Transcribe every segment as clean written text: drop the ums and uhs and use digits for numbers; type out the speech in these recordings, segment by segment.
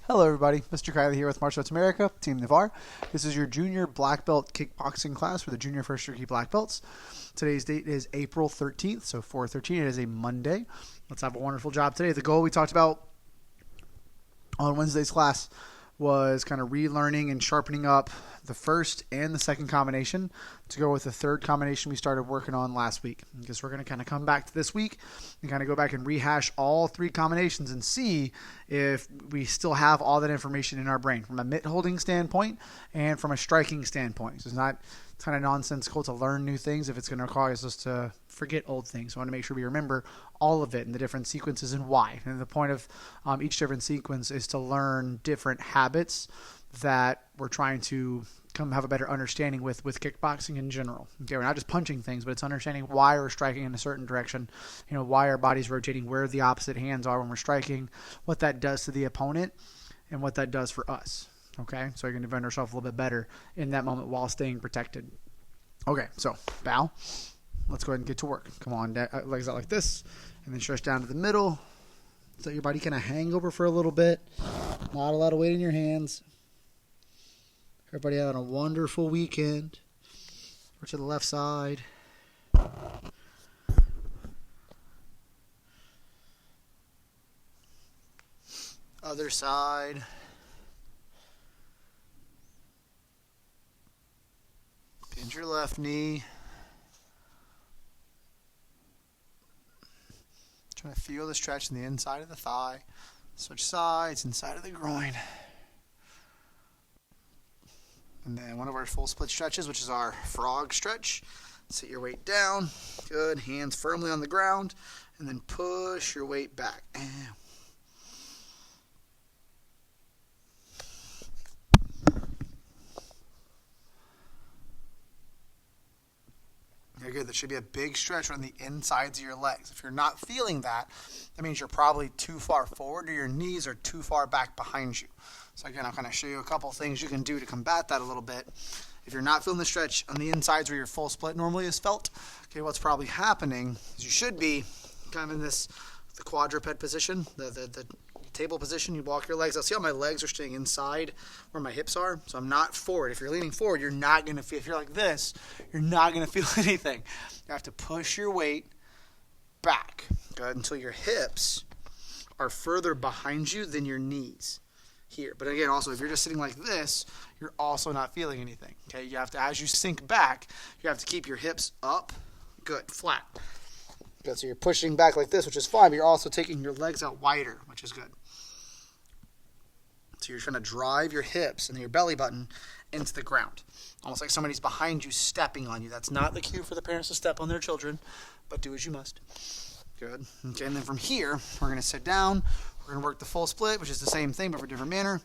Hello everybody, Mr. Kiley here with Martial Arts America, Team Navarre. This is your junior black belt kickboxing class for the junior first degree black belts. Today's date is April 13th, so 4/13. It is a Monday. Let's have a wonderful job today. The goal we talked about on Wednesday's class was kind of relearning and sharpening up the first and the second combination to go with the third combination we started working on last week. Because we're going to kind of come back to this week and kind of go back and rehash all three combinations and see if we still have all that information in our brain from a mitt holding standpoint and from a striking standpoint. So it's not kind of nonsensical to learn new things if it's going to cause us to forget old things. So I want to make sure we remember all of it and the different sequences and why. And the point of each different sequence is to learn different habits that we're trying to come have a better understanding with kickboxing in general. Okay, we're not just punching things, but it's understanding why we're striking in a certain direction, why our body's rotating, where the opposite hands are when we're striking, what that does to the opponent, and what that does for us. Okay, so you're going to defend yourself a little bit better in that moment while staying protected. Okay, so bow. Let's go ahead and get to work. Come on, legs out like this, and then stretch down to the middle. So your body kind of hang over for a little bit. Not a lot of weight in your hands. Everybody having a wonderful weekend. Over to the left side. Other side. Bend your left knee. Trying to feel the stretch in the inside of the thigh. Switch sides, inside of the groin. And then one of our full split stretches, which is our frog stretch. Sit your weight down. Good. Hands firmly on the ground. And then push your weight back. Okay, good. There should be a big stretch on the insides of your legs. If you're not feeling that, that means you're probably too far forward or your knees are too far back behind you. So again, I'll kind of show you a couple things you can do to combat that a little bit. If you're not feeling the stretch on the insides where your full split normally is felt, okay, what's probably happening is you should be kind of in the quadruped position, the table position. You walk your legs out. See how my legs are staying inside where my hips are? So I'm not forward. If you're leaning forward, you're not going to feel, if you're like this, you're not going to feel anything. You have to push your weight back, good, until your hips are further behind you than your knees here. But again, also, if you're just sitting like this, you're also not feeling anything. Okay, you have to, as you sink back, you have to keep your hips up, good, flat. Good, so you're pushing back like this, which is fine, but you're also taking your legs out wider, which is good. So you're trying to drive your hips and your belly button into the ground. Almost like somebody's behind you stepping on you. That's not the cue for the parents to step on their children, but do as you must. Good. Okay, and then from here, we're going to sit down. We're going to work the full split, which is the same thing, but for a different manner.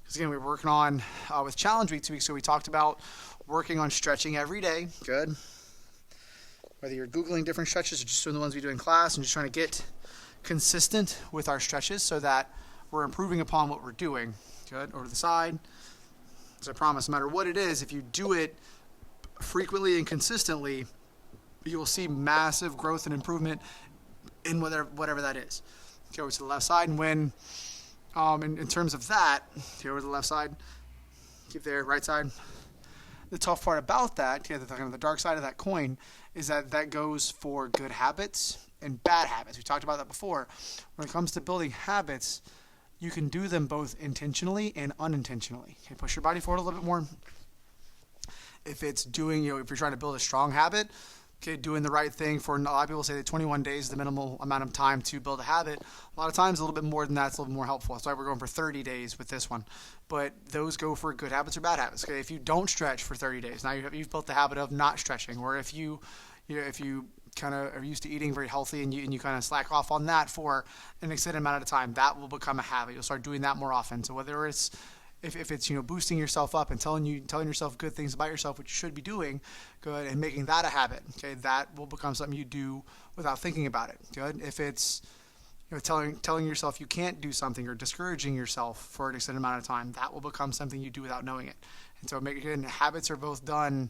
Because again, we were working on, with Challenge Week 2 weeks ago, we talked about working on stretching every day. Good. Whether you're Googling different stretches or just doing the ones we do in class and just trying to get consistent with our stretches so that we're improving upon what we're doing. Good. Over to the side. So I promise, no matter what it is, if you do it frequently and consistently, you will see massive growth and improvement in whatever that is. Okay, over to the left side. And when, in terms of that, okay, over to the left side, keep there, right side. The tough part about that, yeah, the dark side of that coin, is that goes for good habits and bad habits. We talked about that before. When it comes to building habits, you can do them both intentionally and unintentionally. Okay, push your body forward a little bit more. If it's doing, if you're trying to build a strong habit, okay, doing the right thing for a lot of people say that 21 days is the minimal amount of time to build a habit. A lot of times, a little bit more than that's a little bit more helpful. That's why we're going for 30 days with this one. But those go for good habits or bad habits. Okay, if you don't stretch for 30 days, now you've built the habit of not stretching. Or if you kind of are used to eating very healthy and you kind of slack off on that for an extended amount of time, that will become a habit. You'll start doing that more often. So whether it's if it's boosting yourself up and telling yourself good things about yourself, which you should be doing, good, and making that a habit, okay, that will become something you do without thinking about it. Good. If it's telling yourself you can't do something or discouraging yourself for an extended amount of time, that will become something you do without knowing it. And so habits are both done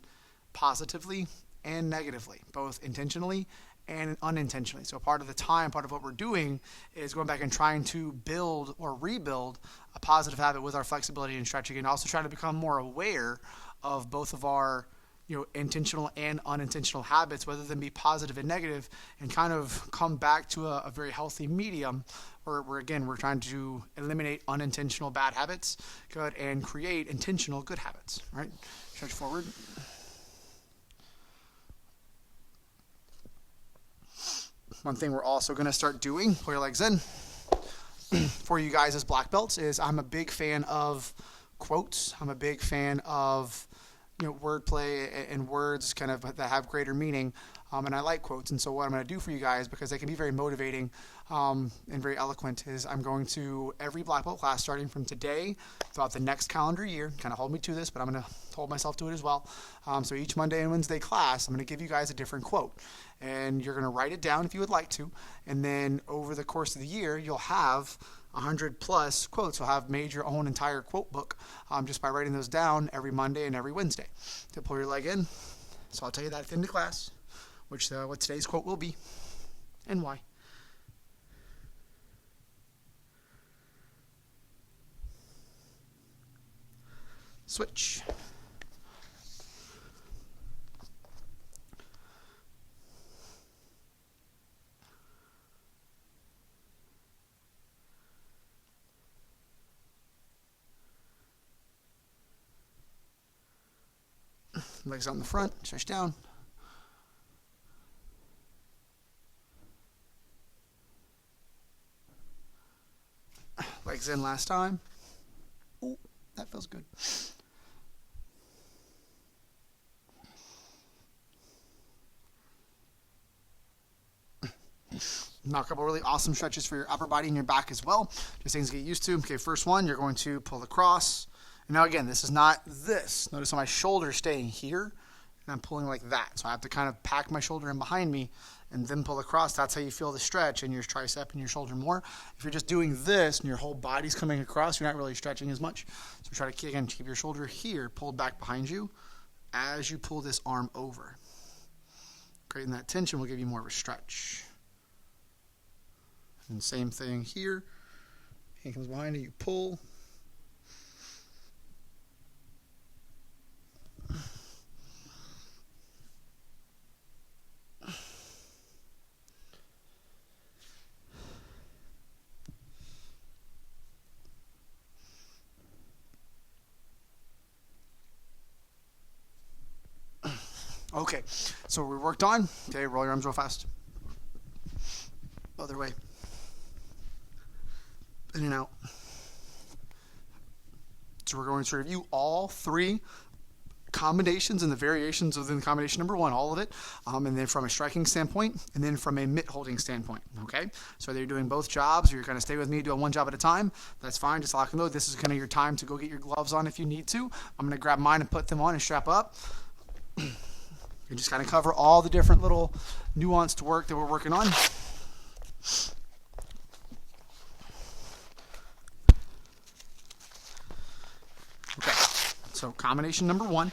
positively and negatively, both intentionally and unintentionally. So part of the time, part of what we're doing is going back and trying to build or rebuild a positive habit with our flexibility and stretching, and also trying to become more aware of both of our intentional and unintentional habits, whether they be positive and negative, and kind of come back to a very healthy medium where again, we're trying to eliminate unintentional bad habits, good, and create intentional good habits, right? Stretch forward. One thing we're also going to start doing, pull your legs in, for you guys as black belts is I'm a big fan of quotes. I'm a big fan of wordplay and words kind of that have greater meaning, and I like quotes. And so what I'm going to do for you guys, because they can be very motivating and very eloquent, is I'm going to, every black belt class starting from today throughout the next calendar year, kind of hold me to this, but I'm going to hold myself to it as well. So each Monday and Wednesday class, I'm going to give you guys a different quote, and you're going to write it down if you would like to, and then over the course of the year, you'll have 100 plus quotes. You'll have made your own entire quote book just by writing those down every Monday and every Wednesday. So pull your leg in. So I'll tell you that at the end of class, what today's quote will be and why. Switch. Legs out in the front, stretch down. Legs in last time. Ooh, that feels good. Now a couple really awesome stretches for your upper body and your back as well. Just things to get used to. Okay, first one, you're going to pull across. And now again, this is not this. Notice how my shoulder is staying here, and I'm pulling like that. So I have to kind of pack my shoulder in behind me and then pull across. That's how you feel the stretch in your tricep and your shoulder more. If you're just doing this and your whole body's coming across, you're not really stretching as much. So try to, again, keep your shoulder here pulled back behind you as you pull this arm over. Creating that tension will give you more of a stretch. And same thing here. Hand comes behind you, you pull. Okay, so we worked on. Okay, roll your arms real fast. Other way. In and out. So we're going to review all three combinations and the variations within combination number one, all of it, and then from a striking standpoint, and then from a mitt holding standpoint. Okay, so whether you're doing both jobs or you're going to stay with me doing one job at a time, that's fine. Just lock and load. This is kind of your time to go get your gloves on if you need to. I'm going to grab mine and put them on and strap up. You just kind of cover all the different little nuanced work that we're working on. Okay, so combination number one,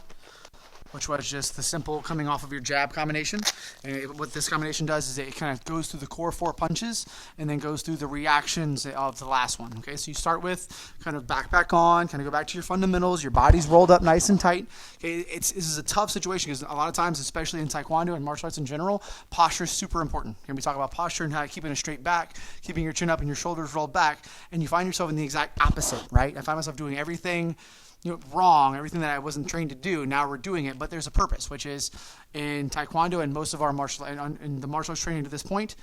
which was just the simple coming off of your jab combination. And what this combination does is it kind of goes through the core four punches and then goes through the reactions of the last one. Okay, so you start with kind of back on, kind of go back to your fundamentals. Your body's rolled up nice and tight. Okay, this is a tough situation because a lot of times, especially in Taekwondo and martial arts in general, posture is super important. Here we talk about posture and how keeping a straight back, keeping your chin up and your shoulders rolled back, and you find yourself in the exact opposite, right? I find myself doing everything wrong, everything that I wasn't trained to do. Now we're doing it, but there's a purpose, which is in Taekwondo and most of our in the martial arts training to this point,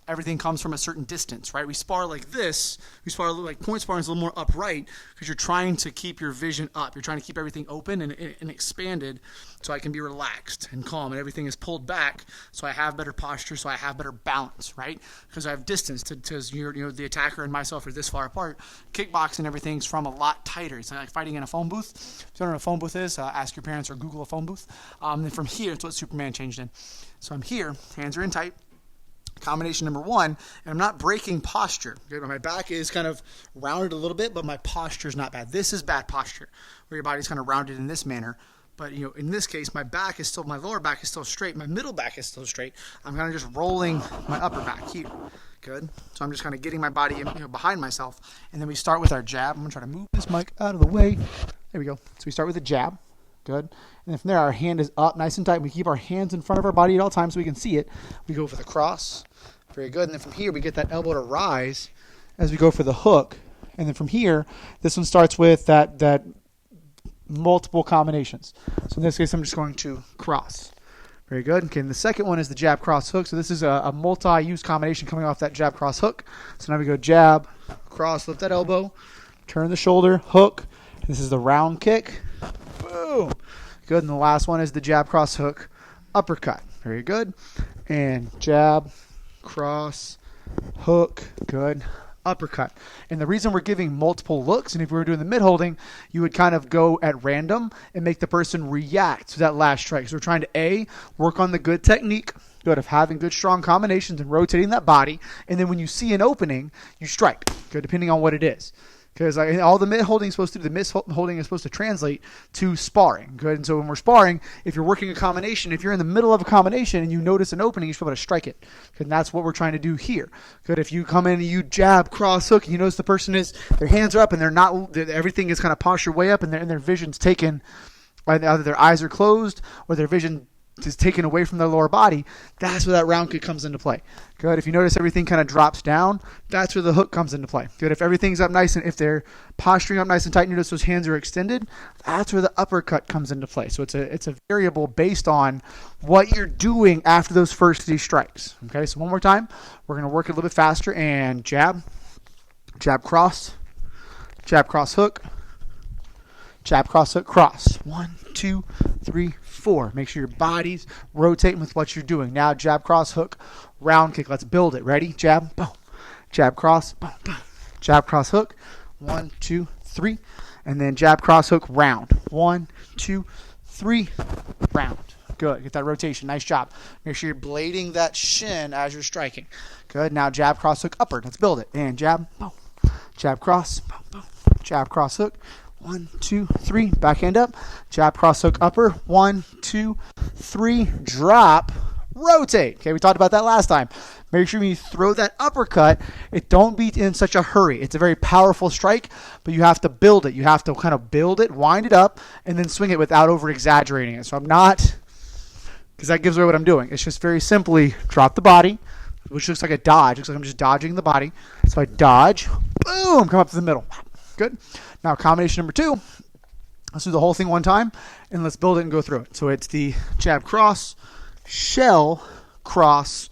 everything comes from a certain distance, right? We spar like this. We spar like point sparring is a little more upright because you're trying to keep your vision up. You're trying to keep everything open and expanded so I can be relaxed and calm, and everything is pulled back so I have better posture, so I have better balance, right? Because I have distance to the attacker and myself are this far apart. Kickboxing, everything's from a lot tighter. It's like fighting in a phone booth. If you don't know what a phone booth is, ask your parents or Google a phone booth. And from here, it's what Superman changed in. So I'm here, hands are in tight. Combination number one, and I'm not breaking posture. Okay, my back is kind of rounded a little bit, but my posture is not bad. This is bad posture, where your body's kind of rounded in this manner. But in this case, my lower back is still straight. My middle back is still straight. I'm kind of just rolling my upper back here. Good. So I'm just kind of getting my body behind myself. And then we start with our jab. I'm going to try to move this mic out of the way. There we go. So we start with a jab. Good. And then from there, our hand is up nice and tight. We keep our hands in front of our body at all times so we can see it. We go for the cross. Very good. And then from here, we get that elbow to rise as we go for the hook. And then from here, this one starts with that multiple combinations. So in this case, I'm just going to cross. Very good. Okay, and the second one is the jab, cross, hook. So this is a multi-use combination coming off that jab, cross, hook. So now we go jab, cross, lift that elbow, turn the shoulder, hook. This is the round kick. Boom. Good. And the last one is the jab, cross, hook, uppercut. Very good. And jab, cross, hook. Good. Uppercut. And the reason we're giving multiple looks, and if we were doing the mid holding, you would kind of go at random and make the person react to that last strike. So we're trying to work on the good technique, good of having good strong combinations and rotating that body. And then when you see an opening, you strike. Good, depending on what it is. Because all the mid holding is supposed to do, the mid holding is supposed to translate to sparring. Good. And so when we're sparring, if you're working a combination, if you're in the middle of a combination and you notice an opening, you should be able to strike it. Good. And that's what we're trying to do here. Good. If you come in and you jab, cross, hook, and you notice the person their hands are up and everything is kind of postured way up and their vision's taken, either their eyes are closed or their vision is taken away from their lower body, that's where that round kick comes into play. Good. If you notice everything kind of drops down, that's where the hook comes into play. Good. If everything's up nice and if they're posturing up nice and tight and you notice those hands are extended, that's where the uppercut comes into play. So it's a variable based on what you're doing after those first 3 strikes. Okay. So one more time, we're going to work it a little bit faster and jab, cross, hook, jab, cross, hook, cross. 1, 2, 3, 4. Make sure your body's rotating with what you're doing. Now jab, cross, hook, round kick. Let's build it. Ready? Jab, boom. Jab, cross, boom, boom. Jab, cross, hook. 1, 2, 3. And then jab, cross, hook, round. 1, 2, 3, round. Good. Get that rotation. Nice job. Make sure you're blading that shin as you're striking. Good. Now jab, cross, hook, upward. Let's build it. And jab, boom. Jab, cross, boom, boom. Jab, cross, hook. 1, 2, 3. Backhand up. Jab, cross, hook, upper. 1, 2, 3. Drop. Rotate. Okay, we talked about that last time. Make sure when you throw that uppercut, it don't be in such a hurry. It's a very powerful strike, but you have to build it. You have to kind of build it, wind it up, and then swing it without over-exaggerating it. So I'm not, because that gives away what I'm doing. It's just very simply drop the body, which looks like a dodge. Looks like I'm just dodging the body. So I dodge, boom, come up to the middle. Good. Now combination number 2. Let's do the whole thing one time, and let's build it and go through it. So it's the jab, cross, shell, cross,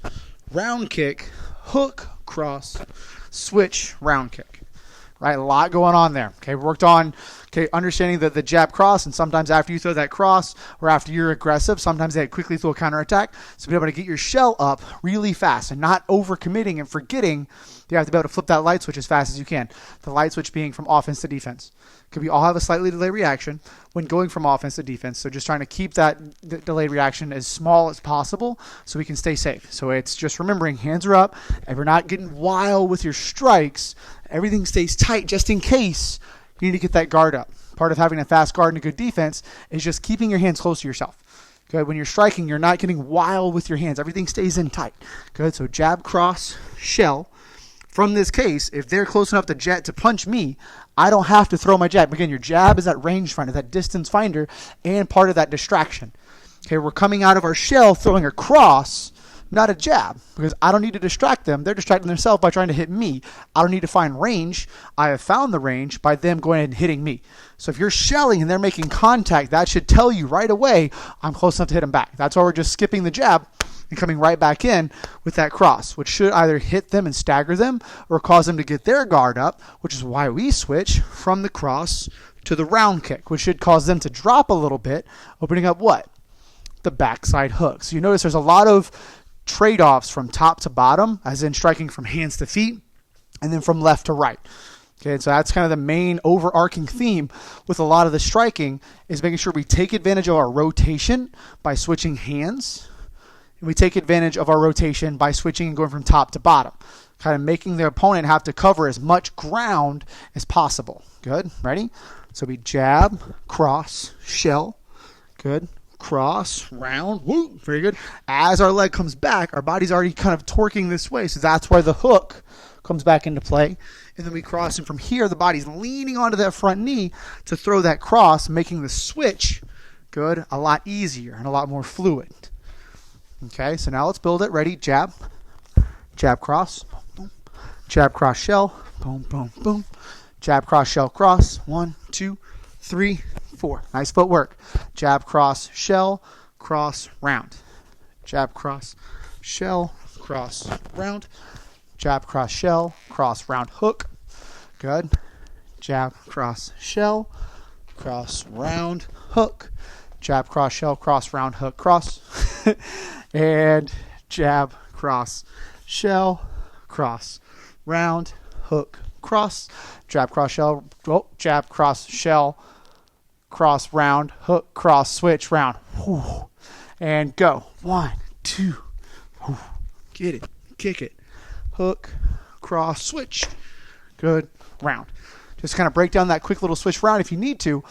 round kick, hook, cross, switch, round kick. Right, a lot going on there. Okay, we worked on understanding the jab, cross, and sometimes after you throw that cross or after you're aggressive, sometimes they quickly throw a counterattack. So be able to get your shell up really fast and not overcommitting and forgetting you have to be able to flip that light switch as fast as you can. The light switch being from offense to defense. Because we all have a slightly delayed reaction when going from offense to defense. So just trying to keep that delayed reaction as small as possible so we can stay safe. So it's just remembering hands are up and we're not getting wild with your strikes. Everything stays tight just in case you need to get that guard up. Part of having a fast guard and a good defense is just keeping your hands close to yourself. Good. When you're striking, you're not getting wild with your hands. Everything stays in tight. Good. So jab, cross, shell. From this case, if they're close enough to punch me, I don't have to throw my jab. Again, your jab is that range finder, that distance finder, and part of that distraction. Okay, we're coming out of our shell, throwing a cross, not a jab, because I don't need to distract them. They're distracting themselves by trying to hit me. I don't need to find range. I have found the range by them going ahead and hitting me. So if you're shelling and they're making contact, that should tell you right away, I'm close enough to hit them back. That's why we're just skipping the jab and coming right back in with that cross, which should either hit them and stagger them or cause them to get their guard up, which is why we switch from the cross to the round kick, which should cause them to drop a little bit, opening up what? The backside hook. So you notice there's a lot of trade-offs from top to bottom, as in striking from hands to feet, and then from left to right. Okay, so that's kind of the main overarching theme with a lot of the striking is making sure we take advantage of our rotation by switching hands. And we take advantage of our rotation by switching and going from top to bottom, kind of making the opponent have to cover as much ground as possible. Good. Ready? So we jab, cross, shell. Good. Cross, round, woo, very good. As our leg comes back, our body's already kind of torquing this way, so that's why the hook comes back into play. And then we cross, and from here, the body's leaning onto that front knee to throw that cross, making the switch, good, a lot easier and a lot more fluid. Okay, so now let's build it. Ready? Jab, jab, cross, boom, jab, cross, shell, boom, boom, boom, jab, cross, shell, cross, 1, 2, 3, 4. Nice footwork. Jab, cross, shell, cross, round. Jab, cross, shell, cross, round. Jab, cross, shell, cross, round, hook. Good. Jab, cross, shell, cross, round, hook. Jab, cross, shell, cross, round, hook, cross. And jab, cross, shell, cross, round, hook, cross. Jab, cross, shell, jab, cross, shell, cross, round, hook, cross, switch, round. Whew. And go. 1, 2. Whew. Get it. Kick it. Hook, cross, switch. Good. Round. Just kind of break down that quick little switch round if you need to.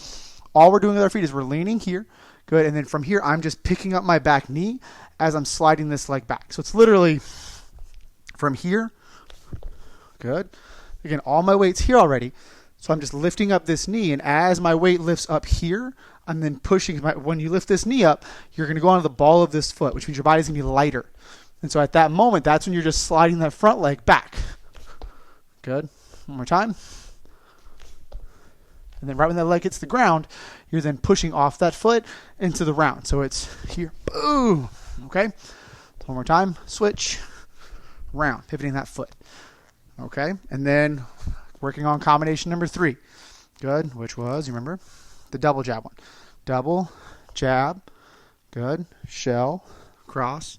All we're doing with our feet is we're leaning here. Good. And then from here, I'm just picking up my back knee as I'm sliding this leg back. So it's literally from here. Good. Again, all my weight's here already. So I'm just lifting up this knee, and as my weight lifts up here, I'm then pushing. When you lift this knee up, you're going to go onto the ball of this foot, which means your body's going to be lighter. And so at that moment, that's when you're just sliding that front leg back. Good. One more time. And then right when that leg hits the ground, you're then pushing off that foot into the round. So it's here. Boom. Okay. One more time. Switch. Round. Pivoting that foot. Okay. And then working on combination number 3. Good. Which was, you remember, the double jab one. Double, jab. Good. Shell, cross,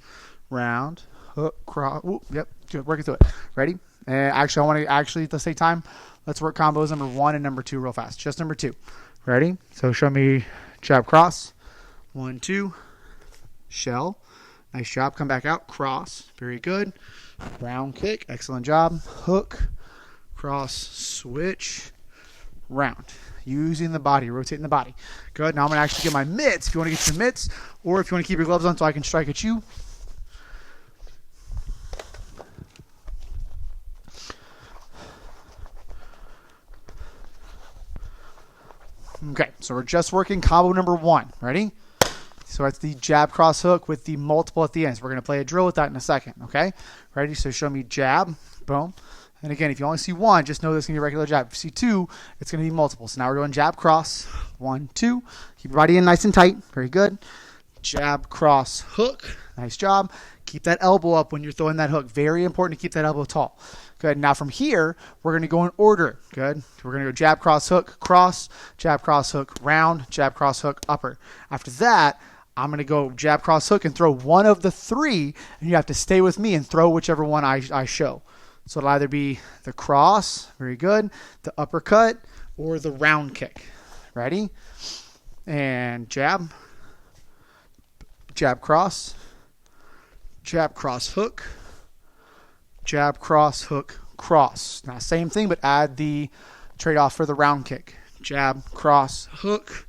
round, hook, cross. Ooh, yep. Good. Working through it. Ready? And actually, I want to at the same time, let's work combos number 1 and number 2 real fast. Just number 2. Ready? So show me jab, cross. 1, 2. Shell. Nice job. Come back out. Cross. Very good. Round kick. Excellent job. Hook. Cross, switch, round. Using the body, rotating the body. Good. Now I'm going to actually get my mitts. If you want to get your mitts, or if you want to keep your gloves on so I can strike at you. Okay, so we're just working combo number 1. Ready? So it's the jab, cross, hook with the multiple at the end. So we're going to play a drill with that in a second. Okay? Ready? So show me jab. Boom. And again, if you only see 1, just know this is going to be a regular jab. If you see 2, it's going to be multiple. So now we're going jab, cross. 1, 2. Keep your body in nice and tight. Very good. Jab, cross, hook. Nice job. Keep that elbow up when you're throwing that hook. Very important to keep that elbow tall. Good. Now from here, we're going to go in order. Good. We're going to go jab, cross, hook, cross, jab, cross, hook, round, jab, cross, hook, upper. After that, I'm going to go jab, cross, hook, and throw one of the 3, and you have to stay with me and throw whichever one I show. So it'll either be the cross, very good, the uppercut, or the round kick. Ready? And jab, jab, cross, hook, jab, cross, hook, cross. Now same thing, but add the trade-off for the round kick. Jab, cross, hook,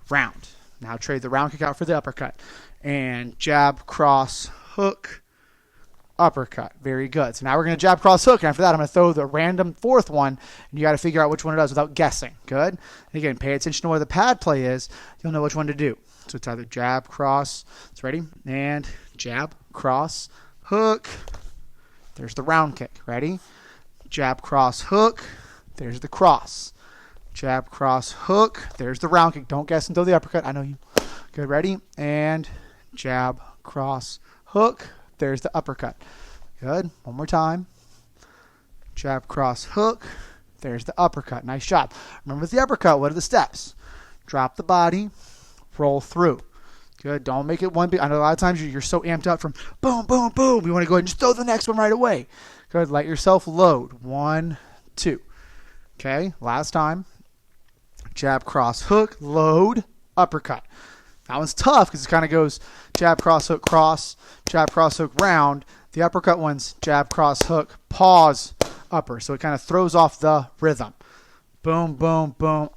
round. Now trade the round kick out for the uppercut. And jab, cross, hook, uppercut. Very good. So now we're going to jab, cross, hook. And after that, I'm going to throw the random 4th one. And you got to figure out which one it does without guessing. Good. And again, pay attention to where the pad play is. You'll know which one to do. So it's either jab, cross. It's ready. And jab, cross, hook. There's the round kick. Ready? Jab, cross, hook. There's the cross. Jab, cross, hook. There's the round kick. Don't guess until the uppercut. I know you. Good. Ready? And jab, cross, hook. There's the uppercut. Good. One more time. Jab, cross, hook. There's the uppercut. Nice job. Remember with the uppercut, what are the steps? Drop the body. Roll through. Good. Don't make it one big. I know a lot of times you're so amped up from boom, boom, boom. You want to go ahead and just throw the next one right away. Good. Let yourself load. 1, 2. Okay. Last time. Jab, cross, hook. Load. Uppercut. That one's tough because it kind of goes jab, cross, hook, cross, jab, cross, hook, round. The uppercut one's jab, cross, hook, pause, upper. So it kind of throws off the rhythm. Boom, boom, boom,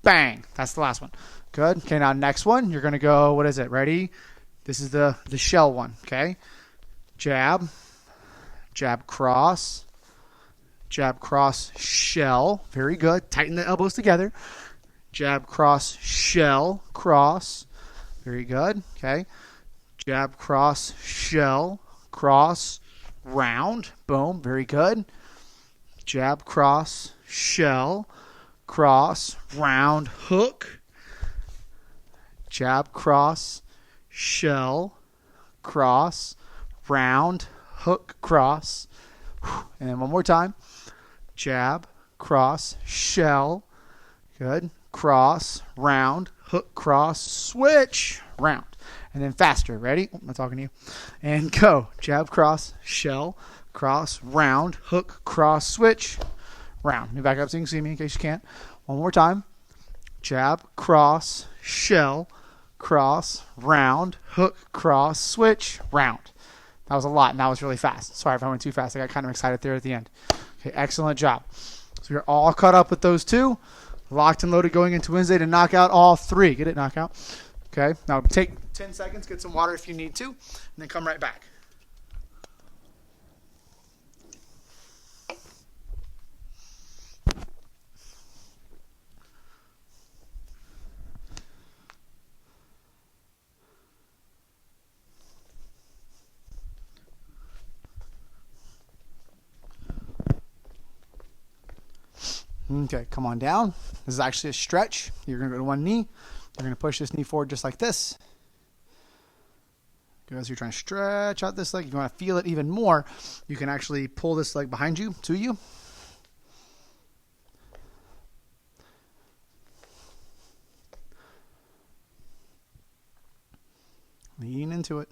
bang. That's the last one. Good. Okay, now next one, you're going to go, what is it? Ready? This is the shell one, okay? Jab, jab, cross, shell. Very good. Tighten the elbows together. Jab, cross, shell, cross. Very good. Okay. Jab, cross, shell, cross, round. Boom. Very good. Jab, cross, shell, cross, round, hook. Jab, cross, shell, cross, round, hook, cross. And then one more time. Jab, cross, shell. Good. Cross, round, hook, cross, switch, round. And then faster. Ready? I'm not talking to you. And go. Jab, cross, shell, cross, round, hook, cross, switch, round. Let me back up so you can see me in case you can't. One more time. Jab, cross, shell, cross, round, hook, cross, switch, round. That was a lot, and that was really fast. Sorry if I went too fast. I got kind of excited there at the end. Okay, excellent job. So you're all caught up with those two. Locked and loaded going into Wednesday to knock out all three. Get it? Knockout. Okay. Now take 10 seconds, get some water if you need to, and then come right back. Okay, come on down. This is actually a stretch. You're going to go to one knee. You're going to push this knee forward just like this. As you're trying to stretch out this leg, you want to feel it even more, you can actually pull this leg behind you, to you. Lean into it.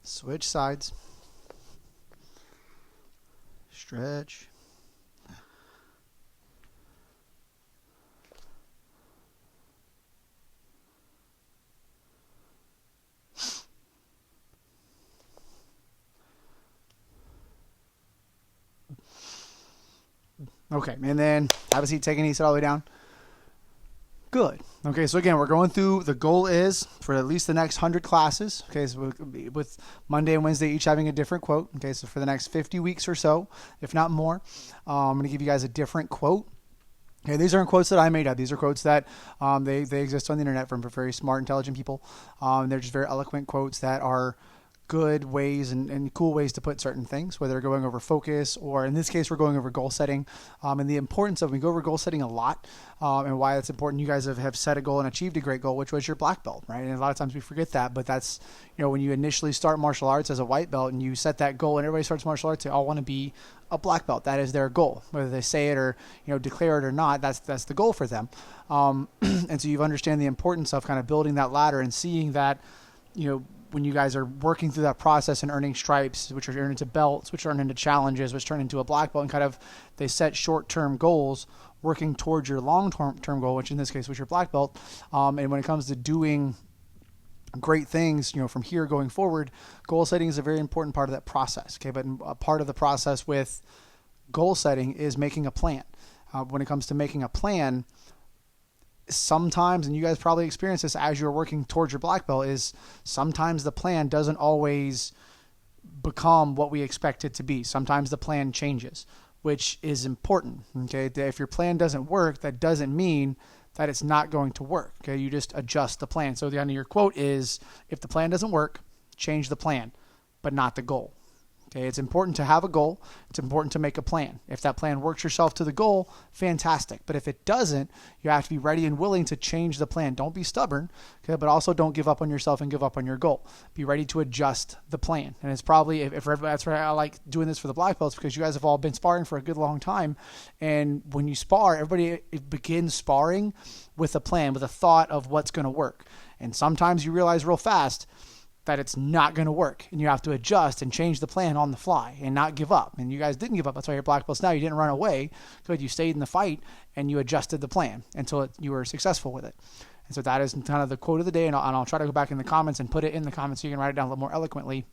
Switch sides. Stretch. Okay, and then have a seat, take a knee, sit all the way down. Good. Okay, so again, we're going through, the goal is for at least the next 100 classes. Okay, so with Monday and Wednesday each having a different quote. Okay, so for the next 50 weeks or so, if not more, I'm going to give you guys a different quote. Okay, these aren't quotes that I made up. These are quotes that they exist on the internet from very smart, intelligent people. They're just very eloquent quotes that are good ways and cool ways to put certain things, whether going over focus or in this case we're going over goal setting, and the importance of, we go over goal setting a lot, and why it's important. You guys have set a goal and achieved a great goal, which was your black belt, right? And a lot of times we forget that, but that's, when you initially start martial arts as a white belt and you set that goal, and everybody starts martial arts, they all want to be a black belt. That is their goal, whether they say it or declare it or not. That's the goal for them. And so you understand the importance of kind of building that ladder and seeing that when you guys are working through that process and earning stripes, which are turned into belts, which turn into challenges, which turn into a black belt, and kind of they set short-term goals working towards your long-term goal, which in this case was your black belt. And when it comes to doing great things, from here going forward, goal setting is a very important part of that process. Okay, but a part of the process with goal setting is making a plan. When it comes to making a plan, sometimes, and you guys probably experience this as you're working towards your black belt, is sometimes the plan doesn't always become what we expect it to be. Sometimes the plan changes, which is important. Okay, if your plan doesn't work, that doesn't mean that it's not going to work. Okay, you just adjust the plan. So the end of your quote is, if the plan doesn't work, change the plan, but not the goal. Okay, it's important to have a goal. It's important to make a plan. If that plan works yourself to the goal, fantastic. But if it doesn't, you have to be ready and willing to change the plan. Don't be stubborn, okay, but also don't give up on yourself and give up on your goal. Be ready to adjust the plan. And it's probably, if that's why I like doing this for the black belts, because you guys have all been sparring for a good long time. And when you spar, everybody begins sparring with a plan, with a thought of what's going to work. And sometimes you realize real fast that it's not going to work, and you have to adjust and change the plan on the fly and not give up. And you guys didn't give up. That's why you're black belts now. You didn't run away. Good. You stayed in the fight and you adjusted the plan until you were successful with it. And so that is kind of the quote of the day. And I'll try to go back in the comments and put it in the comments so you can write it down a little more eloquently.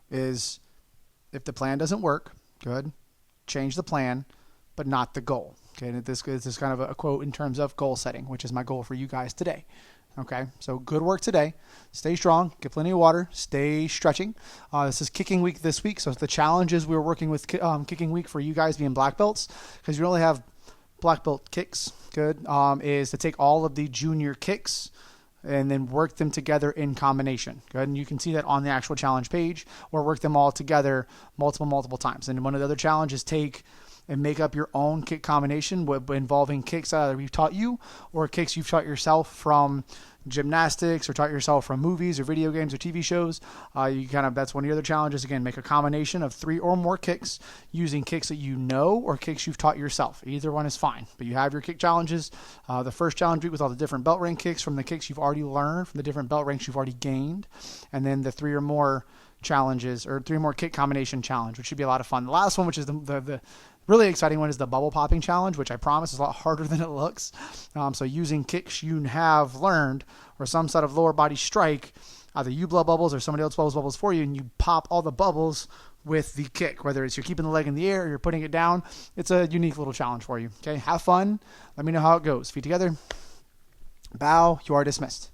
Is, if the plan doesn't work, good, change the plan, but not the goal. Okay, and this is kind of a quote in terms of goal setting, which is my goal for you guys today. Okay, so good work today. Stay strong, get plenty of water, stay stretching. This is kicking week this week, so the challenges we were working with kicking week for you guys being black belts, because you only have black belt kicks, good, is to take all of the junior kicks and then work them together in combination. Good, and you can see that on the actual challenge page, or work them all together multiple times. And one of the other challenges, take and make up your own kick combination involving kicks either we've taught you or kicks you've taught yourself from gymnastics or taught yourself from movies or video games or TV shows. That's one of the other challenges. Again, make a combination of 3 or more kicks using kicks that you know or kicks you've taught yourself. Either one is fine, but you have your kick challenges. The first challenge week with all the different belt rank kicks from the kicks you've already learned, from the different belt ranks you've already gained, and then the 3 or more challenges, or 3 more kick combination challenge, which should be a lot of fun. The last one, which is the really exciting one, is the bubble popping challenge, which I promise is a lot harder than it looks. So using kicks you have learned or some sort of lower body strike, either you blow bubbles or somebody else blows bubbles for you, and you pop all the bubbles with the kick, whether it's you're keeping the leg in the air or you're putting it down. It's a unique little challenge for you. Okay, have fun. Let me know how it goes. Feet together. Bow. You are dismissed.